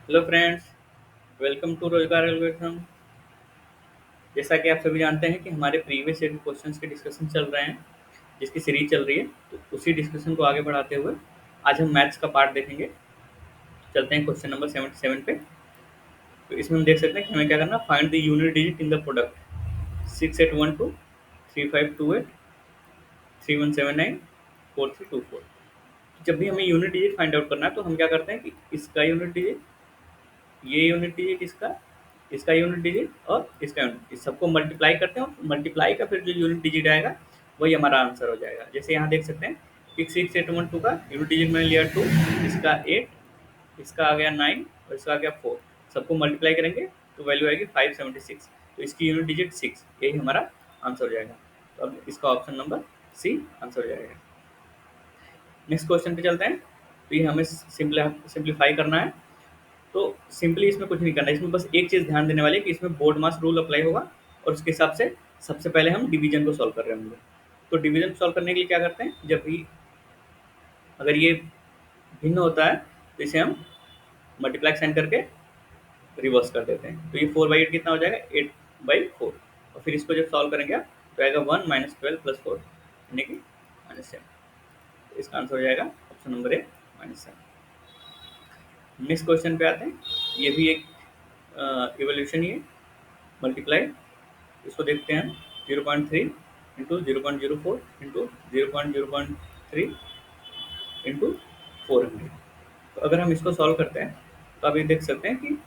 Hello friends, welcome to रोजगार algorithm. जैसा कि आप सभी जानते हैं कि हमारे प्रीवियस ईयर क्वेश्चंस के डिस्कशन चल रहे हैं, जिसकी सीरीज चल रही है। तो उसी डिस्कशन को आगे बढ़ाते हुए आज हम मैथ्स का पार्ट देखेंगे। चलते हैं क्वेश्चन नंबर 77 पे। तो इसमें हम देख सकते हैं कि हमें क्या करना, find the unit digit in the product 6812 3528 3179 4324। जब भी हमें यूनिट डिजिट फाइंड आउट करना है तो हम क्या करते हैं कि इसका यूनिट डिजिट, ये यूनिट डिजिट इसका यूनिट डिजिट और इसका यूनिट, इस सबको मल्टीप्लाई करते हैं और मल्टीप्लाई का फिर जो यूनिट डिजिट आएगा वही हमारा आंसर हो जाएगा। जैसे यहाँ देख सकते हैं कि 6812 का यूनिट डिजिट मैंने लिया 2, इसका 8, इसका आ गया 9 और इसका आ गया 4। सबको मल्टीप्लाई करेंगे तो वैल्यू आएगी 576। तो इसकी यूनिट डिजिट 6, यही हमारा आंसर हो जाएगा। तो अब इसका ऑप्शन नंबर सी आंसर हो जाएगा। नेक्स्ट क्वेश्चन पे चलते हैं। तो ये हमें सिंप्लीफाई करना है। तो सिंपली इसमें कुछ नहीं करना है, इसमें बस एक चीज़ ध्यान देने वाली है कि इसमें बोर्ड मास रूल अप्लाई होगा और उसके हिसाब से सबसे पहले हम डिवीजन को सॉल्व कर रहे होंगे। तो डिवीजन सॉल्व करने के लिए क्या करते हैं, जब भी अगर ये भिन्न होता है तो इसे हम मल्टीप्लाई साइन करके रिवर्स कर देते हैं। तो ये 4/8 कितना हो जाएगा, 8/4। और फिर इसको जब सॉल्व करेंगे आप तो आएगा 1 - 12 + 4 यानी कि -7। तो इसका आंसर हो जाएगा option number A -7। Next question पे आते हैं। ये भी एक इवोल्यूशन ही है, मल्टीप्लाई। इसको देखते हैं 0.3 इंटू 0.04 इंटू 0.0.3 इंटू 400। तो अगर हम इसको सॉल्व करते हैं तो आप ये देख सकते हैं कि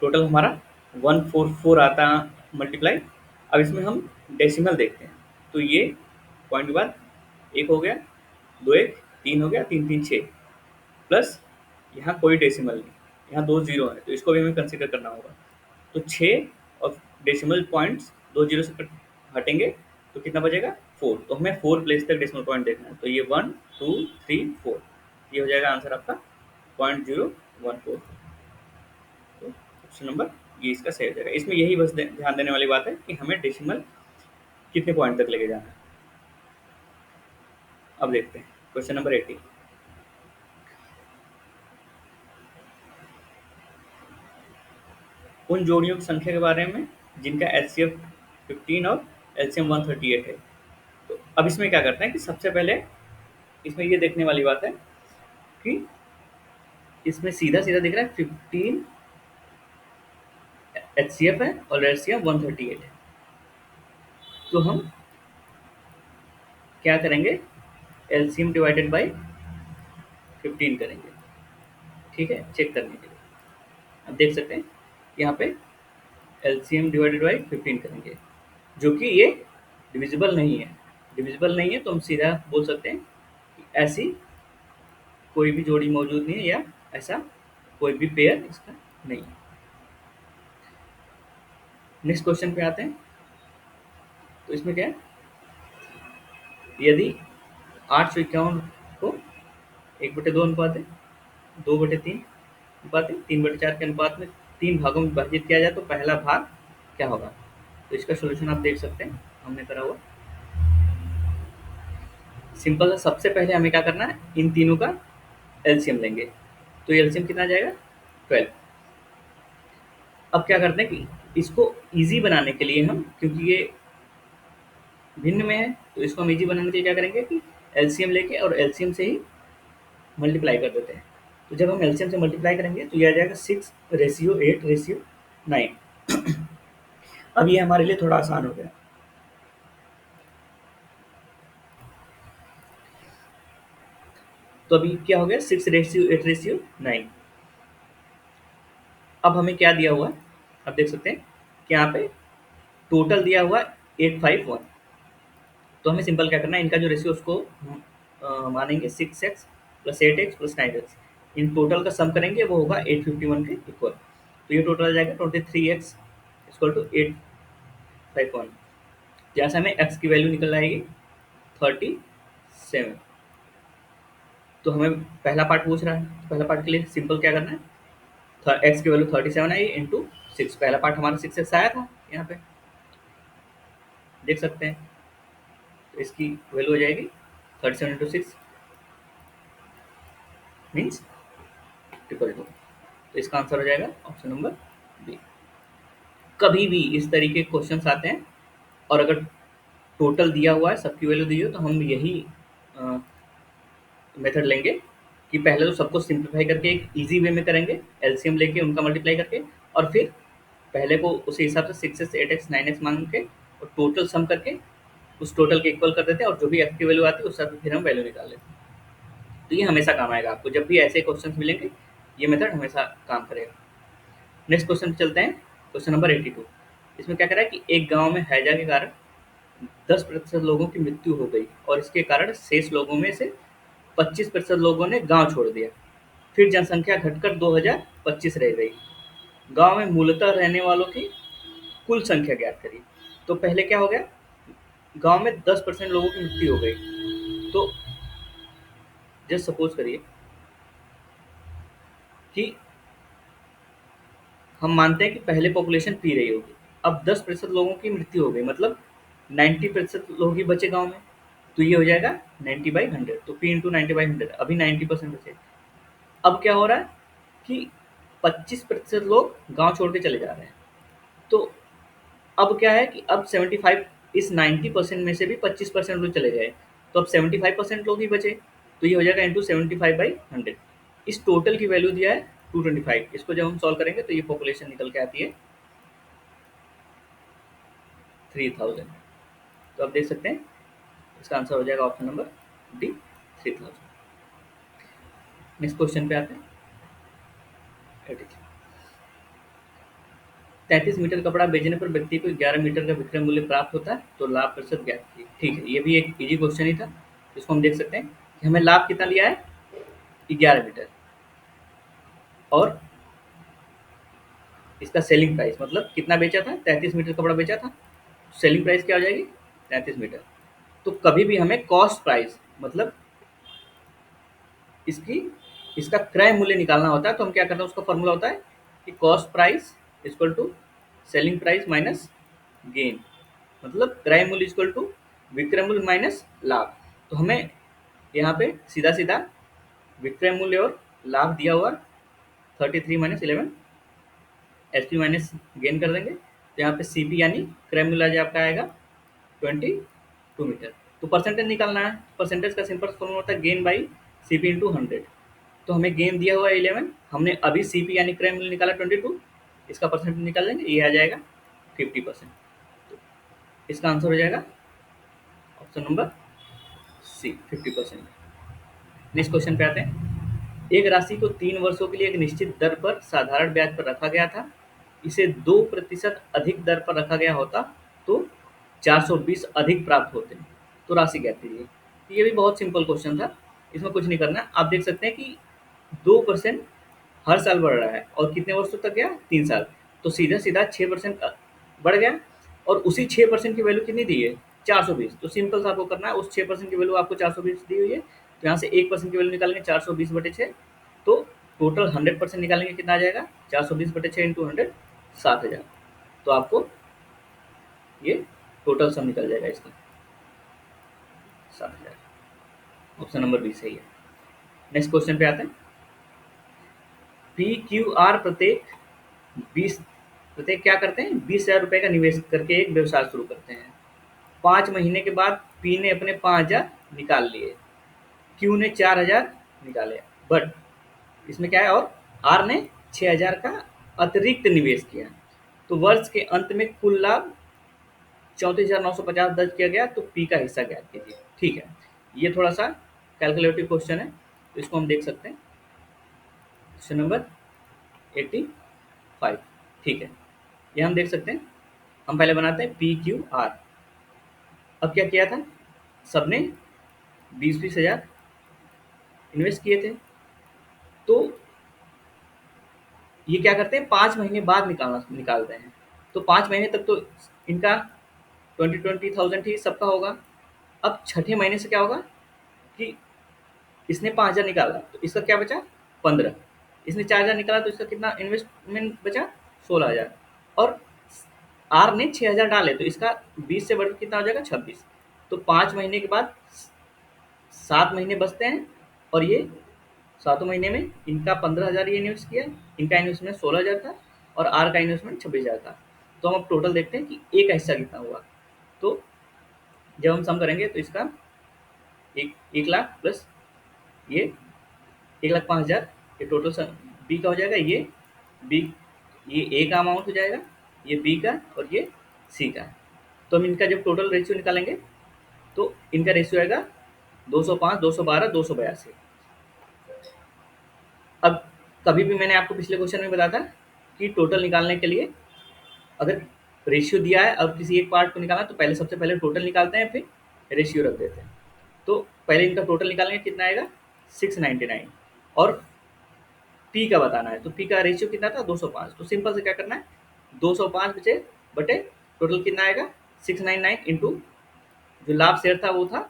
टोटल हमारा 144 आता है मल्टीप्लाई। अब इसमें हम डेसिमल देखते हैं। तो ये पॉइंट के बाद एक हो गया, दो एक, तीन हो गया, तीन तीन छः, प्लस यहाँ कोई डेसिमल नहीं, यहाँ दो जीरो है तो इसको भी हमें कंसिडर करना होगा। तो 6 और डेसिमल पॉइंट्स दो जीरो से हटेंगे तो कितना बचेगा, 4। तो हमें 4 प्लेस तक डेसिमल पॉइंट देखना है। तो ये 1 2 3 4, ये हो जाएगा आंसर आपका 0.014। तो ऑप्शन नंबर ये इसका सही हो जाएगा। इसमें यही बस ध्यान देने वाली बात है कि हमें डेसिमल कितने पॉइंट तक लेके जाना है। अब देखते हैं क्वेश्चन नंबर 80। उन जोड़ियों की संख्या के बारे में जिनका एचसीएफ 15 और एलसीएम 138 है। तो अब इसमें क्या करते हैं कि सबसे पहले इसमें ये देखने वाली बात है कि इसमें सीधा सीधा दिख रहा है 15 एचसीएफ है और एलसीएम 138 है। तो हम क्या करेंगे, एलसीएम डिवाइडेड बाई 15 करेंगे, ठीक है, चेक करने के लिए। अब देख सकते हैं यहाँ पे एलसीएम डिवाइडेड बाई 15 करेंगे, जो कि ये डिविजिबल नहीं है। डिविजिबल नहीं है तो हम सीधा बोल सकते हैं कि ऐसी कोई भी जोड़ी मौजूद नहीं है या ऐसा कोई भी पेयर इसका नहीं है। नेक्स्ट क्वेश्चन पे आते हैं। तो इसमें क्या है, यदि 851 को 1/2 अनुपात है, 2/3 अनुपात है, 3/4 के अनुपात में 3 भागों में विभाजित किया जाए तो पहला भाग क्या होगा। तो इसका सोल्यूशन आप देख सकते हैं, हमने करा हुआ सिंपल है। सबसे पहले हमें क्या करना है, इन तीनों का एलसीएम लेंगे। तो एलसीएम कितना आ जाएगा, 12। अब क्या करते हैं कि इसको इजी बनाने के लिए हम, क्योंकि ये भिन्न में है तो इसको हम इजी बनाने के लिए क्या करेंगे कि एलसीएम लेके और एलसीएम से ही मल्टीप्लाई कर देते हैं। तो जब हम एलसीएम से मल्टीप्लाई करेंगे तो ये आ जाएगा 6:8:9। अब ये हमारे लिए थोड़ा आसान हो गया। तो अभी क्या हो गया, 6:8:9। अब हमें क्या दिया हुआ है, अब देख सकते हैं कि यहाँ पे टोटल दिया हुआ है 851। तो हमें सिंपल क्या करना है, इनका जो रेशियो उसको मानेंगे 6x + 8x + 9x। In total का सम करेंगे वो होगा 851 के इक्वल। तो ये टोटल आ जाएगा 23x = 851। जहाँ से हमें x की वैल्यू निकल आएगी 37। तो हमें पहला पार्ट पूछ रहा है, तो पहला पार्ट के लिए सिंपल क्या करना है, x की वैल्यू 37 आई इंटू 6। पहला पार्ट हमारा 6x आया था यहाँ पे, देख सकते हैं। तो इसकी वैल्यू हो जाएगी 37 × 6 मीन्स ट्रिपल टू। तो इसका आंसर हो जाएगा ऑप्शन नंबर बी। कभी भी इस तरीके के क्वेश्चंस आते हैं और अगर टोटल दिया हुआ है, सबकी वैल्यू दी हो, तो हम यही मेथड लेंगे कि पहले तो सबको सिंप्लीफाई करके एक ईजी वे में करेंगे, एलसीएम लेके उनका मल्टीप्लाई करके, और फिर पहले को उसी हिसाब से 6x 8x 9x मान के और टोटल सम करके उस टोटल के इक्वल कर देते हैं, और जो भी एक्स की वैल्यू आती है उस हिसाब से फिर हम वैल्यू निकाल लेते हैं। तो ये हमेशा काम आएगा आपको, जब भी ऐसे क्वेश्चन मिलेंगे ये मेथड हमेशा काम करेगा। नेक्स्ट क्वेश्चन पे चलते हैं, क्वेश्चन नंबर 82। इसमें क्या कह रहा है कि एक गांव में हैजा के कारण 10% लोगों की मृत्यु हो गई और इसके कारण शेष लोगों में से 25% लोगों ने गांव छोड़ दिया। फिर जनसंख्या घटकर 2025 रह गई। गांव में मूलतः रहने वालों की कुल संख्या ज्ञात करिए। तो पहले क्या हो गया, गांव में 10% लोगों की मृत्यु हो गई। तो जस्ट सपोज करिए कि हम मानते हैं कि पहले पॉपुलेशन पी रही होगी, अब 10% लोगों की मृत्यु हो गई, मतलब 90% लोग ही बचे गांव में। तो ये हो जाएगा 90/100, तो पी इंटू 90/100, अभी 90% बचे। अब क्या हो रहा है कि 25% लोग गांव छोड़ के चले जा रहे हैं। तो अब क्या है कि अब 75 इस 90% में से भी 25% लोग चले गए, तो अब 75% लोग ही बचे। तो ये हो जाएगा इंटू 75/100। इस टोटल की वैल्यू दिया है 225। इसको जब हम सॉल्व करेंगे तो ये पॉपुलेशन निकल के आती है 3000। तो आप देख सकते हैं इसका आंसर हो जाएगा option number D, 3000। Next question पे आते हैं 83। 33 मीटर कपड़ा बेचने पर व्यक्ति को 11 मीटर का विक्रय मूल्य प्राप्त होता है, तो लाभ प्रतिशत ज्ञात कीजिए। ठीक है, ये भी एक इजी क्वेश्चन ही था। इसको हम देख सकते हैं कि हमें लाभ कितना लिया है, 11 मीटर, और इसका सेलिंग प्राइस मतलब कितना बेचा था, 33 मीटर कपड़ा बेचा था। सेलिंग प्राइस क्या हो जाएगी, 33 मीटर। तो कभी भी हमें कॉस्ट प्राइस मतलब इसकी इसका क्रय मूल्य निकालना होता है, तो हम क्या करते हैं, उसका फॉर्मूला होता है कि cost price equal to selling price minus gain, मतलब क्रय मूल्य इक्वल टू विक्रय मूल्य माइनस लाभ। तो हमें यहाँ पे सीधा सीधा विक्रय मूल्य और लाभ दिया हुआ 33 माइनस 11 एसपी माइनस गेन कर देंगे। तो यहाँ पे सीपी यानी क्रय मूल्य आज आपका आएगा 22 मीटर। तो परसेंटेज निकालना है, परसेंटेज का सिंपल फॉर्मूला होता है गेन बाई सीपी इंटू 100। तो हमें गेन दिया हुआ है 11, हमने अभी सीपी यानी क्रय मूल्य निकाला 22, इसका परसेंटेज निकाल लेंगे, ये आ जाएगा 50%। तो इसका आंसर हो जाएगा option number c, 50%। Next question पे आते हैं। एक राशि को 3 वर्षों के लिए एक निश्चित दर पर साधारण ब्याज पर रखा गया था, इसे 2% अधिक दर पर रखा गया होता तो 420 अधिक प्राप्त होते। तो राशि ज्ञात कीजिए। ये भी बहुत सिंपल क्वेश्चन था, इसमें कुछ नहीं करना है। आप देख सकते हैं कि 2% हर साल बढ़ रहा है और कितने वर्षों तक गया, 3 साल। तो सीधा सीधा 6% बढ़ गया, और उसी 6% की वैल्यू कितनी दी है, 420। तो सिंपल सा आपको करना है, उस 6% की वैल्यू आपको 420 दी हुई है, तो यहाँ से 1% की वैल्यू निकालेंगे 420/6। तो टोटल 100% निकालेंगे, कितना आ जाएगा, 420/6 इंटू 100, 7000। तो आपको ये टोटल सम निकल जाएगा इसका, 7000। ऑप्शन नंबर बी सही है। नेक्स्ट क्वेश्चन पे आते हैं। पी क्यू आर प्रत्येक क्या करते हैं, 20,000 रुपये का निवेश करके एक व्यवसाय शुरू करते हैं। 5 महीने के बाद पी ने अपने 5,000 निकाल लिए, क्यू ने 4,000 निकाले, बट इसमें क्या है, और आर ने 6,000 का अतिरिक्त निवेश किया। तो वर्ष के अंत में कुल लाभ 34,950 दर्ज किया गया, तो पी का हिस्सा ज्ञात कीजिए। ठीक है, ये थोड़ा सा कैलकुलेटिव क्वेश्चन है, तो इसको हम देख सकते हैं। Question number 85। ठीक है, ये हम देख सकते हैं। हम पहले बनाते हैं पी क्यू आर। अब क्या किया था, सबने 20,000 इन्वेस्ट किए थे, तो ये क्या करते हैं, 5 महीने बाद निकालते हैं। तो 5 महीने तक तो इनका 20,000 ही सबका होगा। अब छठे महीने से क्या होगा कि इसने 5,000 निकाला, तो इसका क्या बचा, 15। इसने 4,000 निकाला, तो इसका कितना इन्वेस्टमेंट बचा, 16,000। और आर ने 6,000 डाले, तो इसका 20 से बढ़कर कितना हो जाएगा, 26। तो 5 महीने के बाद 7 महीने बचते हैं, और ये सातों महीने में इनका 15,000 ये इन्वेस्ट किया, इनका इन्वेस्टमेंट 16,000 था और आर का इन्वेस्टमेंट 26,000 था। तो हम अब टोटल देखते हैं कि ए का हिस्सा कितना हुआ। तो जब हम सम करेंगे तो इसका 1 लाख प्लस ये 1,05,000, ये टोटल सम बी का हो जाएगा। बी ये ए का अमाउंट हो जाएगा, ये बी का और ये सी का। तो हम इनका जब टोटल रेशियो निकालेंगे तो इनका रेशियो आएगा 205, 212, 282। अब कभी भी मैंने आपको पिछले क्वेश्चन में बताया था कि टोटल निकालने के लिए अगर रेशियो दिया है और किसी एक पार्ट को निकालना है तो पहले सबसे पहले टोटल निकालते हैं, फिर रेशियो रख देते हैं। तो पहले इनका टोटल निकालेंगे, कितना आएगा 699, और पी का बताना है। तो पी का रेशियो कितना था 205। तो सिंपल से क्या करना है, 205 बचे बटे टोटल कितना आएगा 699 इंटू जो लाभ शेयर था वो था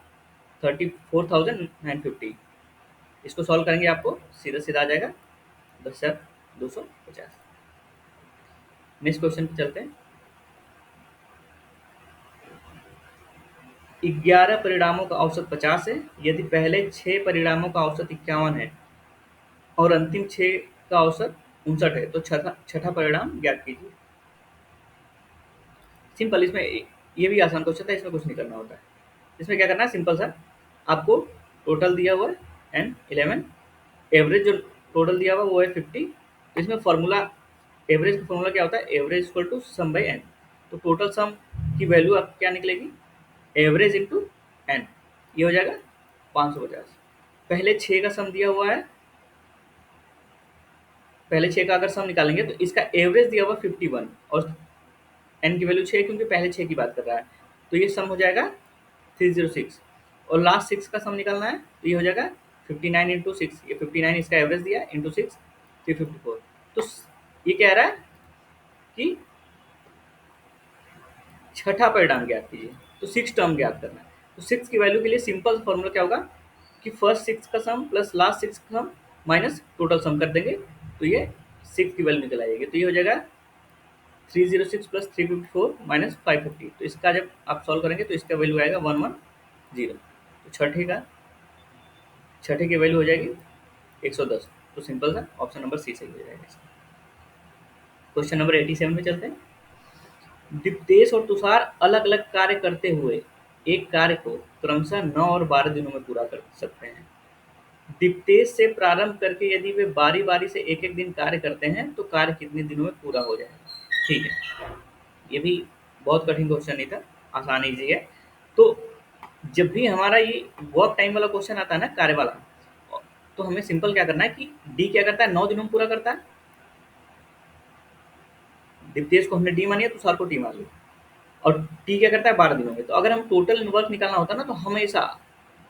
34,950। इसको सॉल्व करेंगे आपको सीधा सीधा आ जाएगा 10,250। नेक्स्ट क्वेश्चन पे चलते हैं। 11 परिणामों का औसत 50 है। यदि पहले 6 परिणामों का औसत 51 है और अंतिम 6 का औसत 59 है तो छठा परिणाम ज्ञात कीजिए। सिंपल, इसमें ये भी आसान क्वेश्चन था, इसमें कुछ नहीं करना होता है। इसमें क्या करना है, सिंपल सा आपको टोटल दिया हुआ है एंड 11, एवरेज जो टोटल दिया हुआ वो है 50। तो इसमें फॉर्मूला, एवरेज का फॉर्मूला क्या होता है, average equal to sum by n. तो टोटल सम की वैल्यू आप क्या निकलेगी, एवरेज इंटू एन, ये हो जाएगा 550। पहले 6 का सम दिया हुआ है, पहले 6 का अगर सम निकालेंगे तो इसका एवरेज दिया हुआ 51 और एन की वैल्यू 6 क्योंकि पहले 6 की बात कर रहा है। तो ये सम हो जाएगा 306 और लास्ट 6 का सम निकालना है तो ये हो जाएगा 59 इंटू 6, ये 59 इसका एवरेज दिया इंटू 6 354। तो ये कह रहा है कि छठा परिणाम ज्ञात कीजिए, तो 6 टर्म ज्ञात करना है। तो 6 की वैल्यू के लिए सिंपल फॉर्मूला क्या होगा कि फर्स्ट 6 का सम प्लस लास्ट 6 का सम माइनस टोटल सम कर देंगे तो ये 6 की वैल्यू निकल आएगी। तो ये हो जाएगा 306 प्लस 354 माइनस 550। तो इसका जब आप सॉल्व करेंगे तो इसका वैल्यू आएगा 110। तो छठे की वैल्यू हो जाएगी 110। तो सिंपल सा ऑप्शन नंबर सी सही हो जाएगा। क्वेश्चन नंबर 87 में चलते हैं। दीप्तेश और तुषार अलग अलग कार्य करते हुए एक कार्य को क्रमशः 9 और 12 दिनों में पूरा कर सकते हैं। दीप्तेश से प्रारंभ करके यदि वे बारी बारी से एक एक दिन कार्य करते हैं तो कार्य कितने दिनों में पूरा हो जाएगा। ठीक है, ये भी बहुत कठिन क्वेश्चन नहीं था, आसान ईजी है। तो जब भी हमारा ये वर्क टाइम वाला क्वेश्चन आता है ना, कार्य वाला, तो हमें सिंपल क्या करना है कि डी क्या करता है 9 दिनों में पूरा करता है, दीप्तेश को हमने डी मानी है तो सार को टी मान ली, और टी क्या करता है 12 दिनों में। तो अगर हम टोटल वर्क निकालना होता है ना तो हमेशा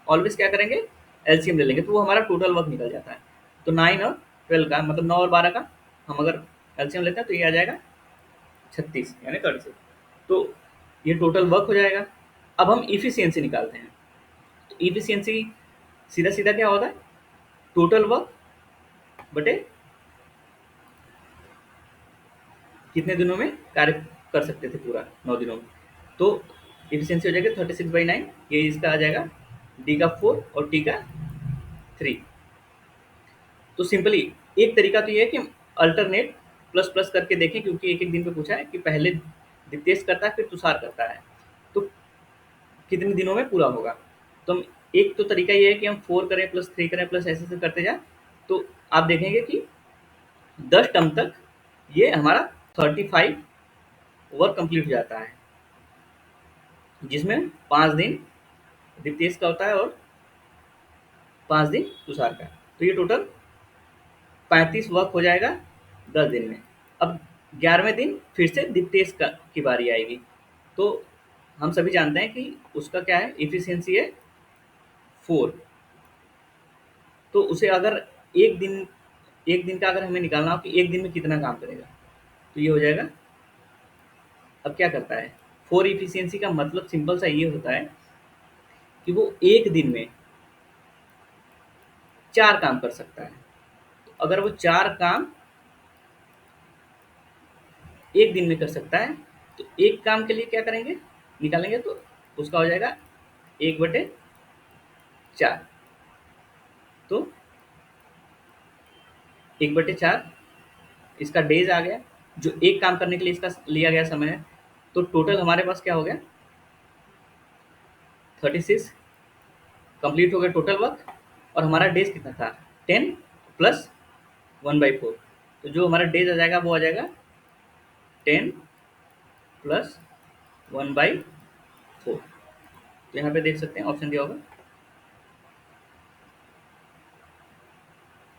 ऑलवेज क्या करेंगे, एलसीएम ले लेंगे, तो वो हमारा टोटल वर्क निकल जाता है। तो 9 और 12 का मतलब 9 और 12 का हम अगर एलसीएम लेते हैं तो ये आ जाएगा 36 यानी 36। तो ये टोटल वर्क हो जाएगा। अब हम इफिशियंसी निकालते हैं। तो इफिशियंसी सीधा सीधा क्या होता है, टोटल वर्क बटे कितने दिनों में कार्य कर सकते थे पूरा 9 दिनों में। तो इफिशियंसी हो जाएगा 36/9, ये इसका आ जाएगा डी का 4 और टी का 3। तो सिंपली एक तरीका तो ये है कि हम अल्टरनेट प्लस प्लस करके देखें, क्योंकि एक एक दिन पे पूछा है कि पहले दीप्तेश करता है फिर तुषार करता है तो कितने दिनों में पूरा होगा। तो हम एक तो तरीका ये है कि हम 4 करें प्लस 3 करें प्लस ऐसे ऐसे करते जाए, तो आप देखेंगे कि 10 टर्म तक ये हमारा 35 वर्क कंप्लीट हो जाता है, जिसमें 5 दिन दीप्तेश का होता है और 5 दिन तुषार का। तो ये टोटल 35 वर्क हो जाएगा 10 दिन में। अब 11वें दिन फिर से दीप्तेश की बारी आएगी। तो हम सभी जानते हैं कि उसका क्या है, इफिशियंसी है 4। तो उसे अगर एक दिन का अगर हमें निकालना हो कि एक दिन में कितना काम करेगा, तो ये हो जाएगा। अब क्या करता है, 4 इफिशियंसी का मतलब सिंपल सा ये होता है कि वो एक दिन में 4 काम कर सकता है। तो अगर वो 4 काम एक दिन में कर सकता है तो एक काम के लिए क्या करेंगे, निकालेंगे तो उसका हो जाएगा 1/4। तो 1/4 इसका डेज आ गया, जो एक काम करने के लिए इसका लिया गया समय है। तो टोटल हमारे पास क्या हो गया, 36 कंप्लीट हो गया टोटल वर्क। और हमारा डेज कितना था, 10 प्लस 1/4। तो जो हमारा डेज आ जाएगा वो आ जाएगा 10 प्लस 1/4। तो यहाँ पे देख सकते हैं ऑप्शन दिया होगा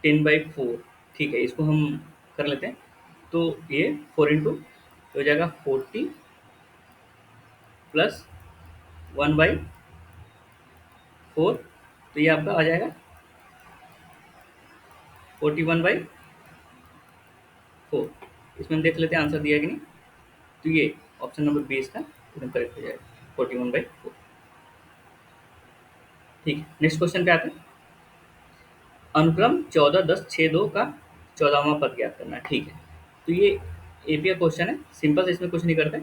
10/4। ठीक है, इसको हम कर लेते हैं। तो ये 4 इंटू हो जाएगा 40 प्लस 1/4। तो ये आपका आ जाएगा 41/4। इसमें हम देख लेते हैं आंसर दिया है कि नहीं। तो ये ऑप्शन नंबर बी इसका एकदम करेक्ट हो जाएगा, 41/4। ठीक है, नेक्स्ट क्वेश्चन पे आते हैं। अनुक्रम 14 10 6 2 का 14वां पद ज्ञात करना है। ठीक है, तो ये एपीआई क्वेश्चन है, सिंपल से, इसमें कुछ नहीं करते।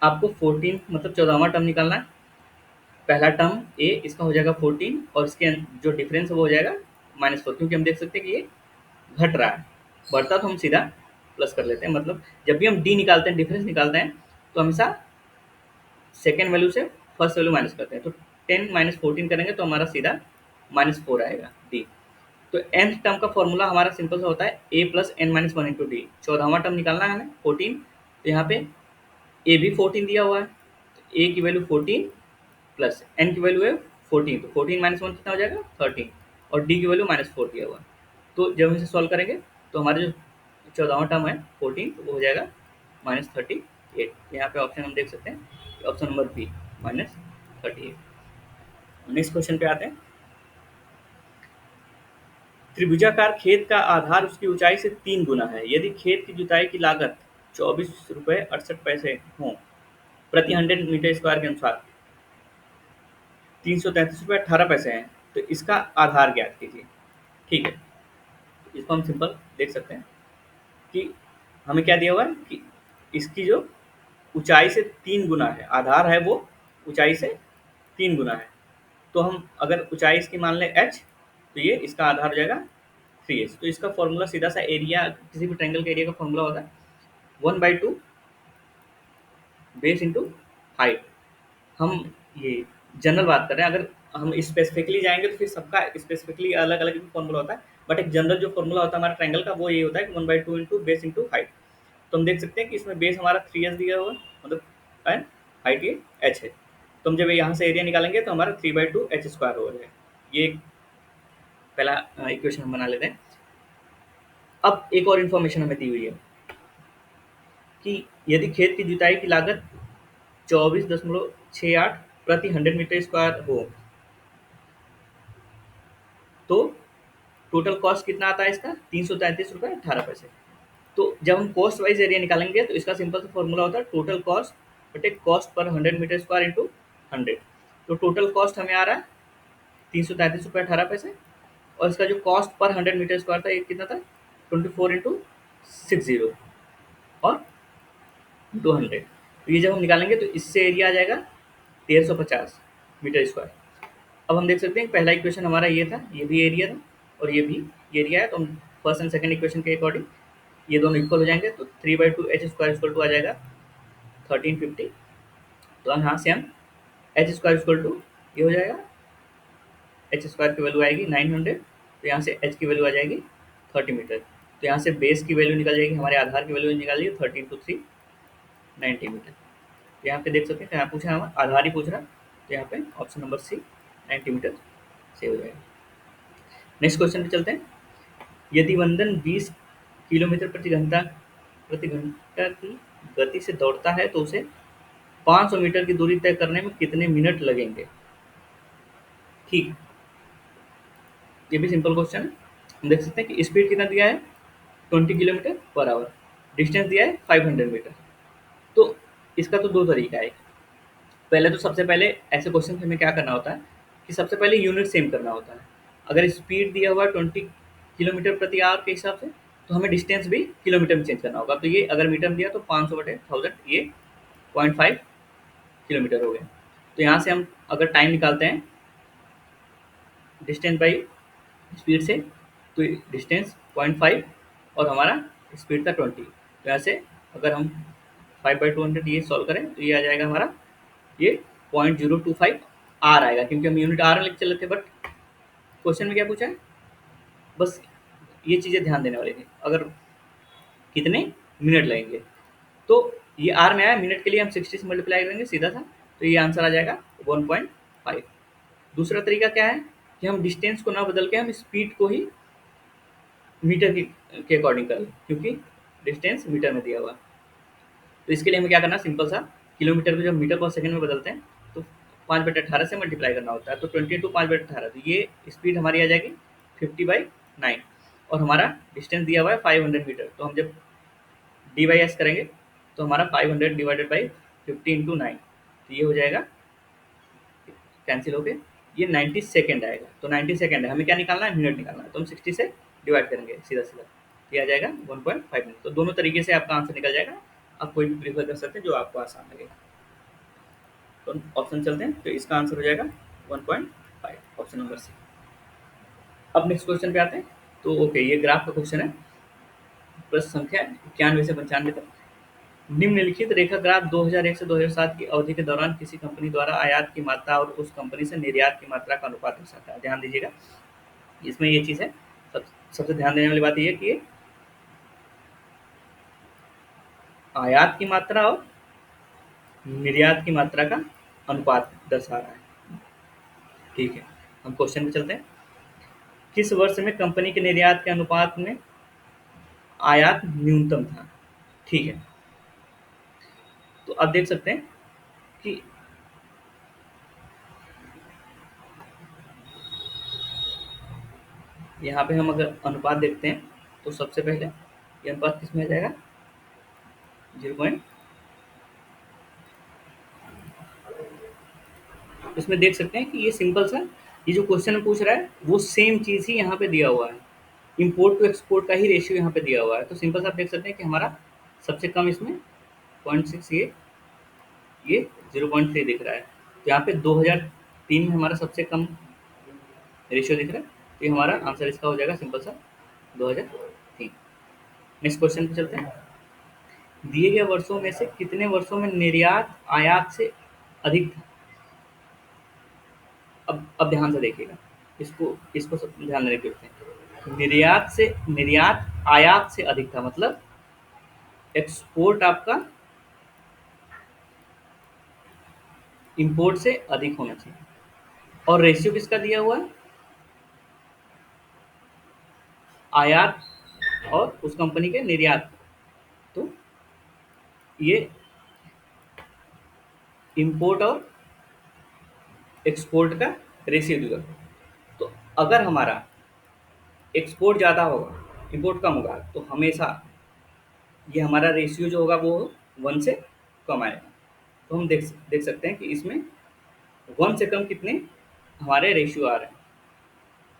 आपको 14 मतलब 14वां टर्म निकालना है। पहला टर्म ए इसका हो जाएगा 14 और इसके जो डिफरेंस है वो हो जाएगा -4, क्योंकि हम देख सकते हैं कि ये घट रहा है। बढ़ता तो हम सीधा प्लस कर लेते हैं। मतलब जब भी हम डी निकालते हैं, डिफरेंस निकालते हैं, तो हमेशा सेकेंड वैल्यू से फर्स्ट वैल्यू माइनस करते हैं। तो 10 माइनस 14 करेंगे तो हमारा सीधा -4 आएगा डी। तो nth टर्म का फॉर्मूला हमारा सिंपल सा होता है a plus n minus one into d. 14वां टर्म निकालना है हमें 14। तो यहाँ पे a भी 14 दिया हुआ है, तो a की वैल्यू 14 प्लस n की वैल्यू है 14। तो 14 माइनस वन कितना हो जाएगा 13, और d की वैल्यू -4 दिया हुआ है। तो जब हम इसे सॉल्व करेंगे तो हमारा जो 14वां टर्म है 14, तो वो हो जाएगा -38। यहाँ पे ऑप्शन हम देख सकते हैं, option number b -38। Next question पे आते हैं। त्रिभुजाकार खेत का आधार उसकी ऊंचाई से 3 गुना है। यदि खेत की जुताई की लागत 24 रुपये 68 पैसे हो प्रति 100 मीटर स्क्वायर के अनुसार 333 रुपये 18 पैसे हैं, तो इसका आधार ज्ञात कीजिए। ठीक है, इसको हम सिंपल देख सकते हैं कि हमें क्या दिया हुआ है कि इसकी जो ऊंचाई से 3 गुना है, आधार है वो ऊंचाई से 3 गुना है। तो हम अगर ऊंचाई इसकी मान लें h, तो ये इसका आधार हो जाएगा 3h। तो इसका फॉर्मूला सीधा सा एरिया, किसी भी ट्रायंगल के एरिया का फॉर्मूला होता है 1/2 बेस इंटू हाइट। हम ये जनरल बात कर रहे हैं, अगर हम स्पेसिफिकली जाएंगे तो फिर सबका स्पेसिफिकली अलग अलग फॉर्मूला होता है। बट एक जनरल जो फॉर्मूला होता है हमारे ट्रायंगल का, वो ये होता है कि 1/2 इंटू बेस इंटू हाइट। तो हम देख सकते हैं कि इसमें बेस हमारा 3h दिया हुआ है, मतलब एंड हाइट ये h है। तो हम जब यहाँ से एरिया निकालेंगे तो हमारा 3/2 h स्क्वायर हो जाएगा। ये पहला इक्वेशन हम बना लेते हैं। अब एक और इन्फॉर्मेशन हमें दी हुई है कि यदि खेत की जुताई की लागत 24.68 प्रति 100 मीटर स्क्वायर हो, तो टोटल कॉस्ट कितना आता है इसका 333 रुपये 18 पैसे। तो जब हम कॉस्ट वाइज एरिया निकालेंगे तो इसका सिंपल सा फॉर्मूला होता है टोटल कॉस्ट बटे cost per 100 metre square into 100। तो टोटल कॉस्ट हमें आ रहा है 333 रुपये 18 पैसे, और इसका जो कॉस्ट पर 100 मीटर स्क्वायर था ये कितना था 24 इंटू 60 और 200। तो ये जब हम निकालेंगे तो इससे एरिया आ जाएगा 1350 मीटर स्क्वायर। अब हम देख सकते हैं पहला इक्वेशन हमारा ये था, ये भी एरिया था और ये भी एरिया है। तो हम फर्स्ट एंड सेकंड इक्वेशन के अकॉर्डिंग ये दोनों इक्वल हो जाएंगे। तो 3/2 एच स्क्वायर इक्वल टू आ जाएगा 1350। तो यहाँ से हम एच स्क्वायर इक्वल टू ये हो जाएगा, एच स्क्वायर की वैल्यू आएगी 900। तो यहाँ से एच की वैल्यू आ जाएगी 30 मीटर। तो यहाँ से बेस की वैल्यू निकल जाएगी, हमारे आधार की वैल्यू निकालिए 13 to 3 90 मीटर। तो यहाँ पे देख सकते हैं यहाँ पूछा है, हमारा आधार ही पूछ रहा है। तो यहाँ पे ऑप्शन नंबर सी 90 मीटर से हो जाएगा। नेक्स्ट क्वेश्चन पे चलते हैं। यदि वंदन 20 किलोमीटर प्रति घंटा की गति से दौड़ता है तो उसे 500 मीटर की दूरी तय करने में कितने मिनट लगेंगे। ठीक, ये भी सिंपल क्वेश्चन है। हम देख सकते हैं कि स्पीड कितना दिया है 20 किलोमीटर पर आवर, डिस्टेंस दिया है 500 मीटर। तो इसका तो दो तरीका है। पहले तो सबसे पहले ऐसे क्वेश्चन हमें क्या करना होता है कि सबसे पहले यूनिट सेम करना होता है। अगर स्पीड दिया हुआ 20 किलोमीटर प्रति आवर के हिसाब से, तो हमें डिस्टेंस भी किलोमीटर में चेंज करना होगा। तो ये अगर मीटर में दिया तो 500/1000, ये 0.5 किलोमीटर हो गया। तो यहाँ से हम अगर टाइम निकालते हैं डिस्टेंस बाई स्पीड से, तो डिस्टेंस 0.5 और हमारा स्पीड था 20। तो यहाँ से अगर हम 5/200 ये सॉल्व करें तो ये आ जाएगा हमारा, ये 0.025 आर आएगा, क्योंकि हम यूनिट आर में लिख चले थे, बट क्वेश्चन में क्या पूछा है, बस ये चीज़ें ध्यान देने वाली थी। अगर कितने मिनट लगेंगे, तो ये आर में आया, मिनट के लिए हम 60 से मल्टीप्लाई करेंगे सीधा सा, तो ये आंसर आ जाएगा 1.5। दूसरा तरीका क्या है कि हम डिस्टेंस को ना बदल के हम स्पीड को ही मीटर के अकॉर्डिंग कर लें, क्योंकि डिस्टेंस मीटर में दिया हुआ है। तो इसके लिए हमें क्या करना है, सिंपल सा, किलोमीटर को जब मीटर पर सेकंड में बदलते हैं तो 5/18 से मल्टीप्लाई करना होता है। तो 20 इंटू 5/18, तो ये स्पीड हमारी आ जाएगी 50/9, और हमारा डिस्टेंस दिया हुआ है 500 मीटर। तो हम जब डी बाई एस करेंगे तो हमारा 500 डिवाइडेड बाई 50 इंटू 9, तो ये हो जाएगा कैंसिल होके, ये 90 सेकेंड आएगा। तो 90 सेकेंड है, हमें क्या निकालना है, मिनट निकालना है, तो हम 60 से डिवाइड करेंगे सीधा सीधा, ये आ जाएगा 1.5 मिनट। तो दोनों तरीके से आपका आंसर निकल जाएगा, आप कोई भी प्रीफर कर सकते हैं जो आपको आसान लगेगा। तो ऑप्शन चलते हैं, तो इसका आंसर हो जाएगा 1.5, ऑप्शन नंबर सी। अब नेक्स्ट क्वेश्चन पे आते हैं। तो ओके, ये ग्राफ का क्वेश्चन है, प्रश्न संख्या 91 से 95 तक। निम्नलिखित रेखा ग्राफ 2001 से 2007 की अवधि के दौरान किसी कंपनी द्वारा आयात की मात्रा और उस कंपनी से निर्यात की मात्रा का अनुपात दर्शाता है। ध्यान दीजिएगा, इसमें ये चीज़ है, सबसे ध्यान देने वाली बात ये है कि ये आयात की मात्रा और निर्यात की मात्रा का अनुपात दर्शा रहा है। ठीक है, हम क्वेश्चन पे चलते हैं। किस वर्ष में कंपनी के निर्यात के अनुपात में आयात न्यूनतम था? ठीक है, तो अब देख सकते हैं कि यहाँ पे हम अगर अनुपात देखते हैं तो सबसे पहले ये अनुपात किस में आ जाएगा, 0 इसमें देख सकते हैं कि ये सिंपल सा, ये जो क्वेश्चन पूछ रहा है वो सेम चीज़ ही यहाँ पे दिया हुआ है, इंपोर्ट टू एक्सपोर्ट का ही रेशियो यहाँ पे दिया हुआ है। तो सिंपल सा आप देख सकते हैं कि हमारा सबसे कम इसमें 0.6, ये 0.3 दिख रहा है। तो यहाँ पे 2003 में हमारा सबसे कम रेशियो दिख रहा है, तो ये हमारा आंसर इसका हो जाएगा सिंपल सा 2003। नेक्स्ट क्वेश्चन पे चलते हैं। दिए गए वर्षों में से कितने वर्षों में निर्यात आयात से अधिक था? अब ध्यान से देखिएगा, इसको इसको सब ध्यान में रखते हैं। निर्यात आयात से अधिक था, मतलब एक्सपोर्ट आपका इंपोर्ट से अधिक होना चाहिए। और रेशियो किसका दिया हुआ है, आयात और उस कंपनी के निर्यात। तो ये इंपोर्ट और एक्सपोर्ट का रेशियो दिया। तो अगर हमारा एक्सपोर्ट ज़्यादा होगा, इंपोर्ट कम होगा, तो हमेशा ये हमारा रेशियो जो होगा वो 1 से कम आएगा। तो हम देख सकते हैं कि इसमें 1 से कम कितने हमारे रेशियो आ रहे हैं।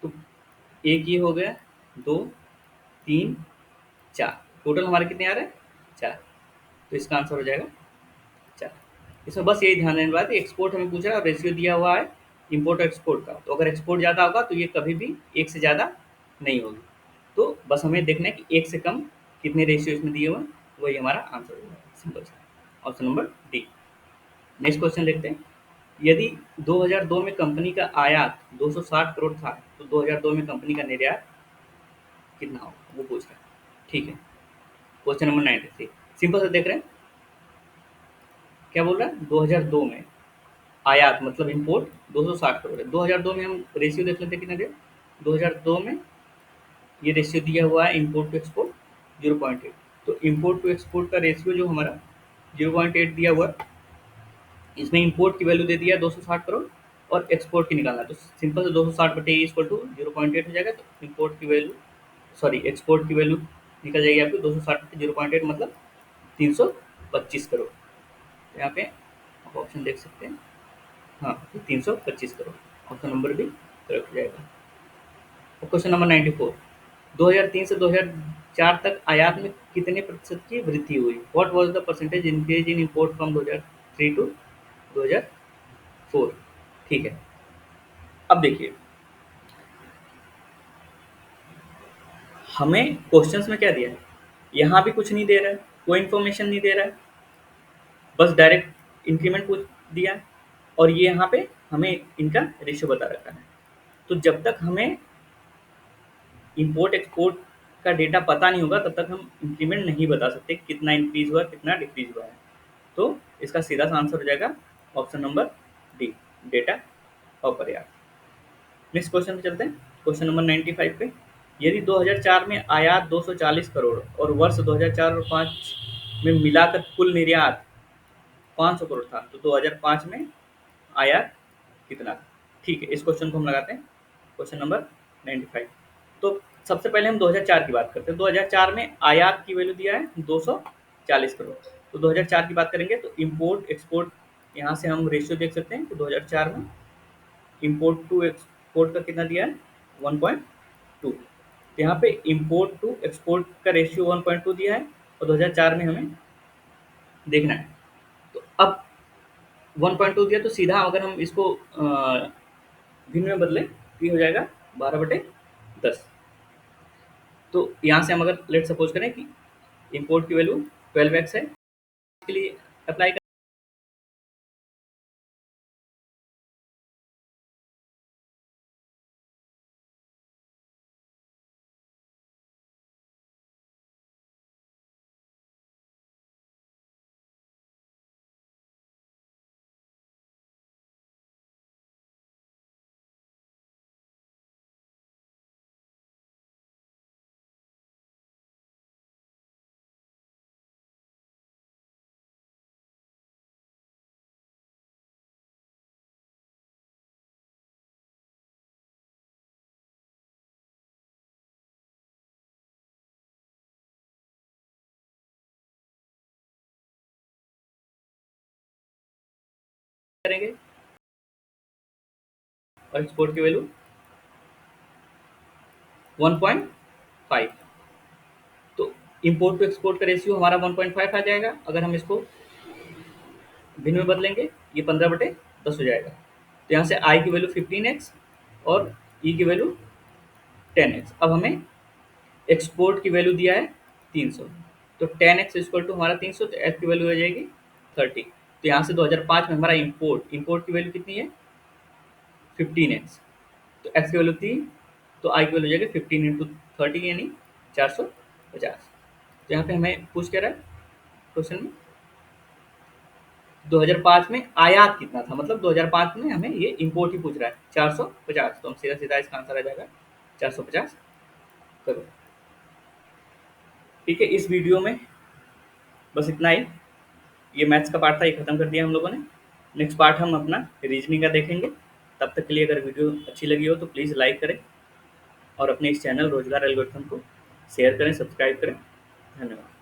तो एक ये हो गया, 2, 3, 4, टोटल हमारे कितने आ रहे हैं, 4। तो इसका आंसर हो जाएगा 4। इसमें बस यही ध्यान देने वाला है, एक्सपोर्ट हमें पूछ रहा है और रेशियो दिया हुआ है इंपोर्ट और एक्सपोर्ट का। तो अगर एक्सपोर्ट ज़्यादा होगा तो ये कभी भी 1 से ज़्यादा नहीं होगी। तो बस हमें देखना है कि 1 से कम कितने रेशियो इसमें दिए हुए हैं, वही हमारा आंसर होगा, सिंपल सा, option number D. Next question देखते हैं। यदि 2002 में कंपनी का आयात 260 करोड़ था, तो 2002 में कंपनी का निर्यात कितना होगा, वो पूछ रहा है। ठीक है, क्वेश्चन नंबर 93, सिंपल सा देख रहे हैं, क्या बोल रहा है, 2002 में आयात मतलब इंपोर्ट 260 करोड़ है। 2002 में हम रेशियो देख लेते हैं कितना दिया, 2002 में ये रेशियो दिया हुआ है इंपोर्ट टू एक्सपोर्ट 0.8। तो इंपोर्ट टू एक्सपोर्ट का रेशियो जो हमारा 0.8 दिया हुआ है, इसमें इंपोर्ट की वैल्यू दे दिया 260 करोड़ और एक्सपोर्ट की निकालना है। तो सिंपल से 260 बटे इक्वल टू 0.8 हो जाएगा। तो इंपोर्ट की वैल्यू, सॉरी एक्सपोर्ट की वैल्यू निकल जाएगी आपकी 260 बटे 0.8, मतलब 325 करोड़। तो यहाँ पे आप ऑप्शन देख सकते हैं, हाँ, 325 करोड़, ऑप्शन नंबर भी करेक्ट हो जाएगा। और क्वेश्चन नंबर 94, 2003 से 2004 तक आयात में कितने प्रतिशत की वृद्धि हुई? What was the percentage increase in import from 2003 to 2004? ठीक है, अब देखिए, हमें क्वेश्चंस में क्या दिया है, यहाँ भी कुछ नहीं दे रहा है, कोई इन्फॉर्मेशन नहीं दे रहा है, बस डायरेक्ट इंक्रीमेंट पूछ दिया है और ये यहाँ पे हमें इनका रेशियो बता रखा है। तो जब तक हमें इम्पोर्ट एक्सपोर्ट का डेटा पता नहीं होगा तब तक हम इंक्रीमेंट नहीं बता सकते कितना इंक्रीज हुआ कितना डिक्रीज हुआ है। तो इसका सीधा सा आंसर हो जाएगा ऑप्शन नंबर डी, डेटा अपर्याप्त। नेक्स्ट क्वेश्चन पे चलते हैं, क्वेश्चन नंबर 95 पे। यदि 2004 में आयात 240 करोड़ और वर्ष 2004 और 5 में मिलाकर कुल निर्यात 500 करोड़ था, तो 2005 में आयात कितना था? ठीक है, इस क्वेश्चन को हम लगाते हैं क्वेश्चन नंबर 95। तो सबसे पहले हम 2004 की बात करते हैं। 2004 में आयात की वैल्यू दिया है 240 करोड़। तो 2004 की बात करेंगे तो इम्पोर्ट एक्सपोर्ट, यहाँ से हम रेशियो देख सकते हैं कि 2004 में इम्पोर्ट टू एक्सपोर्ट का कितना दिया है 1.2। तो यहाँ पे इम्पोर्ट टू एक्सपोर्ट का रेशियो 1.2 दिया है और 2004 में हमें देखना है। तो अब 1.2 दिया तो सीधा अगर हम इसको भिन्न में बदलें तो ये हो जाएगा 12/10। तो यहाँ से हम अगर लेट सपोज करें कि इम्पोर्ट की वैल्यू 12x है, इसके लिए अप्लाई करेंगे और एक्सपोर्ट की वैल्यू 1.5। तो इम्पोर्ट टू एक्सपोर्ट का रेशियो हमारा 1.5 आ जाएगा। अगर हम इसको भिन्न में बदलेंगे ये 15/10 हो जाएगा। तो यहाँ से आई की वैल्यू 15x और ई की वैल्यू 10x। अब हमें एक्सपोर्ट की वैल्यू दिया है 300, तो 10x इक्वल टू हमारा 300, तो एक्स की वैल्यू हो जाएगी 30। तो यहाँ से 2005 में हमारा इम्पोर्ट की वैल्यू कितनी है 15x, तो एक्स की वैल्यू 3, तो आई की वैल्यू हो जाएगी 15 इंटू 30 यानी 450। तो यहाँ पे हमें पूछ क्या रहा है क्वेश्चन में 2005 में आयात कितना था, मतलब 2005 में हमें ये इम्पोर्ट ही पूछ रहा है 450। तो हम सीधा सीधा इसका आंसर आ जाएगा 450 करोड़। ठीक है, इस वीडियो में बस इतना ही। ये मैथ्स का पार्ट था, ये खत्म कर दिया हम लोगों ने। नेक्स्ट पार्ट हम अपना रीजनिंग का देखेंगे। तब तक के लिए अगर वीडियो अच्छी लगी हो तो प्लीज़ लाइक करें और अपने इस चैनल रोजगार एल्गोरिथम को शेयर करें, सब्सक्राइब करें। धन्यवाद।